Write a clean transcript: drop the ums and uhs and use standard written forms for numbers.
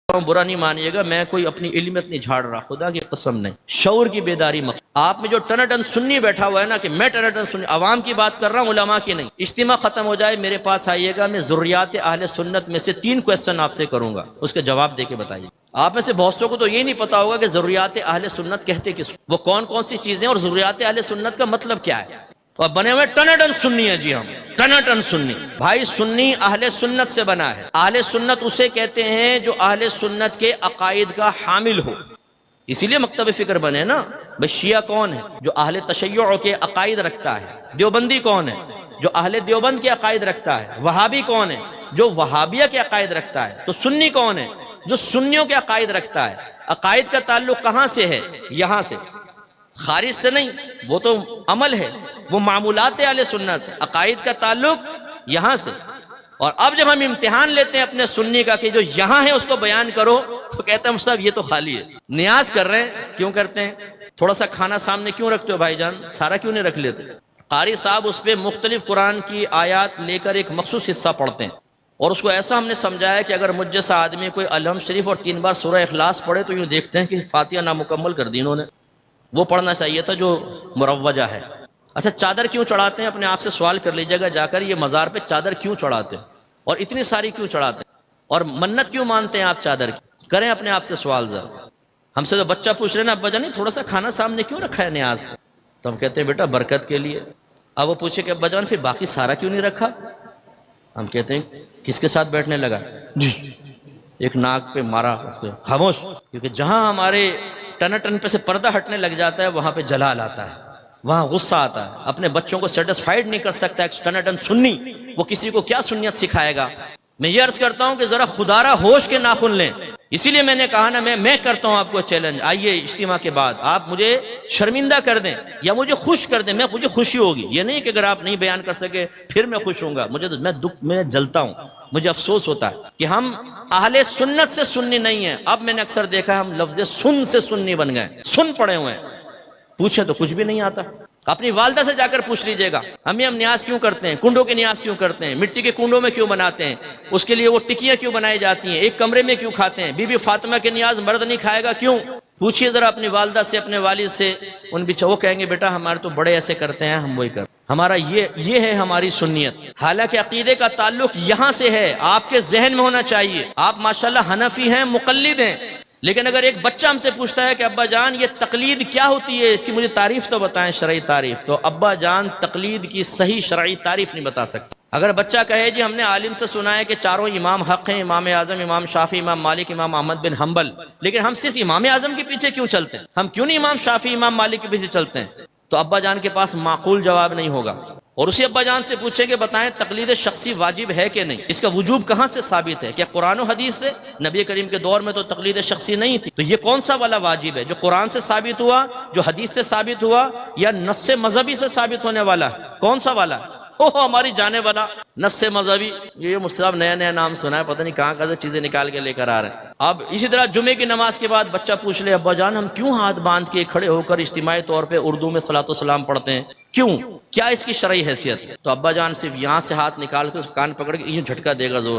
برا نہیں مانیے گا، میں کوئی اپنی علمیت نہیں جھاڑ رہا، خدا کی قسم نہیں، شعور کی بیداری مقصد۔ آپ میں جو ٹناٹن سنی بیٹھا ہوا ہے نا کہ میں ٹناٹن سنی، عوام کی بات کر رہا ہوں، علماء کی نہیں۔ اجتماع ختم ہو جائے میرے پاس آئیے گا، میں ذریات اہل سنت میں سے 3 کویسچن آپ سے کروں گا، اس کے جواب دے کے بتائیے۔ آپ میں سے بہت سو کو تو یہ نہیں پتا ہوگا کہ ذریات اہل سنت کہتے کس کو، وہ کون کون سی چیزیں، اور ذریات اہل سنت کا مطلب کیا ہے۔ اور بنے ہوئے ٹناٹن سنی ہے جی، ہم ٹناٹن سنی۔ بھائی سنی اہل سنت سے بنا ہے، اہل سنت اسے کہتے ہیں جو اہل سنت کے عقائد کا حامل ہو، اسی لیے مکتب فکر بنے نا۔ بھائی شیعہ کون ہے؟ جو اہل تشیع کے عقائد رکھتا ہے۔ دیوبندی کون ہے؟ جو اہل دیوبند کے عقائد رکھتا ہے۔ وہابی کون ہے؟ جو وہابیہ کے عقائد رکھتا ہے۔ تو سنی کون ہے؟ جو سنیوں کے عقائد رکھتا ہے۔ عقائد کا تعلق کہاں سے ہے؟ یہاں سے، خارج سے نہیں، وہ تو عمل ہے، وہ معمولات اہل سنت۔ عقائد کا تعلق یہاں سے۔ اور اب جب ہم امتحان لیتے ہیں اپنے سنی کا کہ جو یہاں ہے اس کو بیان کرو، تو کہتے ہیں صاحب یہ تو خالی ہے۔ نیاز کر رہے ہیں، کیوں کرتے ہیں؟ تھوڑا سا کھانا سامنے کیوں رکھتے ہو بھائی جان؟ سارا کیوں نہیں رکھ لیتے؟ قاری صاحب اس پہ مختلف قرآن کی آیات لے کر ایک مخصوص حصہ پڑھتے ہیں، اور اس کو ایسا ہم نے سمجھایا کہ اگر مجھ جیسا آدمی کوئی الحمد شریف اور 3 بار سورہ اخلاص پڑھے تو یوں دیکھتے ہیں کہ فاتحہ نامکمل کر دی انہوں نے، وہ پڑھنا چاہیے تھا جو مروجہ ہے۔ اچھا چادر کیوں چڑھاتے ہیں؟ اپنے آپ سے سوال کر لیجیے گا جا کر، یہ مزار پہ چادر کیوں چڑھاتے ہیں اور اتنی ساری کیوں چڑھاتے ہیں، اور منت کیوں مانتے ہیں آپ چادر کی؟ کریں اپنے آپ سے سوال ذرا۔ ہم سے تو بچہ پوچھ رہے نا ابا جان تھوڑا سا کھانا سامنے کیوں رکھا ہے نیاز، تو ہم کہتے ہیں بیٹا برکت کے لیے۔ اب وہ پوچھے کہ ابا جان پھر باقی سارا کیوں نہیں رکھا، ہم کہتے ہیں کس کے ساتھ بیٹھنے لگا جی، ایک ناک پہ مارا اس کو، خاموش، کیونکہ جہاں ہمارے ٹن پہ سے پردہ ہٹنے لگ جاتا ہے وہاں پہ جلال آتا ہے، وہاں غصہ آتا ہے۔ اپنے بچوں کو سیٹسفائیڈ نہیں کر سکتا ایک ٹناٹن سنی، وہ کسی کو کیا سنیت سکھائے گا۔ میں یہ عرض کرتا ہوں کہ ذرا خدارہ ہوش کے ناخن لیں، اسی لیے میں نے کہا نا میں کرتا ہوں آپ کو چیلنج، آئیے اجتماع کے بعد آپ مجھے شرمندہ کر دیں یا مجھے خوش کر دیں، مجھے خوشی ہوگی، یہ نہیں کہ اگر آپ نہیں بیان کر سکے پھر میں خوش ہوں گا، میں جلتا ہوں، مجھے افسوس ہوتا ہے کہ ہم اہل سنت سے سنی نہیں ہیں۔ اب میں نے اکثر دیکھا ہے ہم لفظ سن سے سنی بن گئے، سن پڑے ہوئے ہیں، پوچھیں تو کچھ بھی نہیں آتا۔ اپنی والدہ سے جا کر پوچھ لیجئے گا امی ہم نیاز کیوں کرتے ہیں، کنڈوں کے نیاز کیوں کرتے ہیں، مٹی کے کنڈوں میں کیوں بناتے ہیں، اس کے لیے وہ ٹکیاں کیوں بنائی جاتی ہیں، ایک کمرے میں کیوں کھاتے ہیں، بی بی فاطمہ کے نیاز مرد نہیں کھائے گا کیوں؟ پوچھئے ذرا اپنی والدہ سے، اپنے والد سے، ان وہ کہیں گے بیٹا ہمارے تو بڑے ایسے کرتے ہیں ہم وہی کرتے ہیں، ہمارا یہ ہے ہماری سنیت۔ حالانکہ عقیدے کا تعلق یہاں سے ہے، آپ کے ذہن میں ہونا چاہیے۔ آپ ماشاءاللہ حنفی ہیں، مقلد ہیں، لیکن اگر ایک بچہ ہم سے پوچھتا ہے کہ ابا جان یہ تقلید کیا ہوتی ہے، اس کی مجھے تعریف تو بتائیں، شرعی تعریف، تو ابا جان تقلید کی صحیح شرعی تعریف نہیں بتا سکتا۔ اگر بچہ کہے جی ہم نے عالم سے سنا ہے کہ چاروں امام حق ہیں، امام اعظم، امام شافعی، امام مالک، امام احمد بن حنبل، لیکن ہم صرف امام اعظم کے پیچھے کیوں چلتے ہیں، ہم کیوں نہیں امام شافعی، امام مالک کے پیچھے چلتے ہیں، تو ابا جان کے پاس معقول جواب نہیں ہوگا۔ اور اسی ابا جان سے پوچھیں کہ بتائیں تقلید شخصی واجب ہے کہ نہیں، اس کا وجوب کہاں سے ثابت ہے، کیا قرآن و حدیث سے؟ نبی کریم کے دور میں تو تقلید شخصی نہیں تھی، تو یہ کون سا والا واجب ہے، جو قرآن سے ثابت ہوا، جو حدیث سے ثابت ہوا، یا نص مذہبی سے ثابت ہونے والا؟ کون سا والا؟ ہماری جانے والا نص مذہبی، یہ مصطفیٰ نیا نام سنا ہے، پتہ نہیں کہاں سے چیزیں نکال کے لے کر آ رہے ہیں۔ اب اسی طرح جمعے کی نماز کے بعد بچہ پوچھ لے ابا جان ہم کیوں ہاتھ باندھ کے کھڑے ہو کر اجتماعی طور پہ اردو میں صلاۃ و سلام پڑھتے ہیں، کیوں، کیا اس کی شرعی حیثیت ہے؟ تو ابا جان صرف یہاں سے ہاتھ نکال کے اس کان پکڑ کے یوں جھٹکا دے گا زور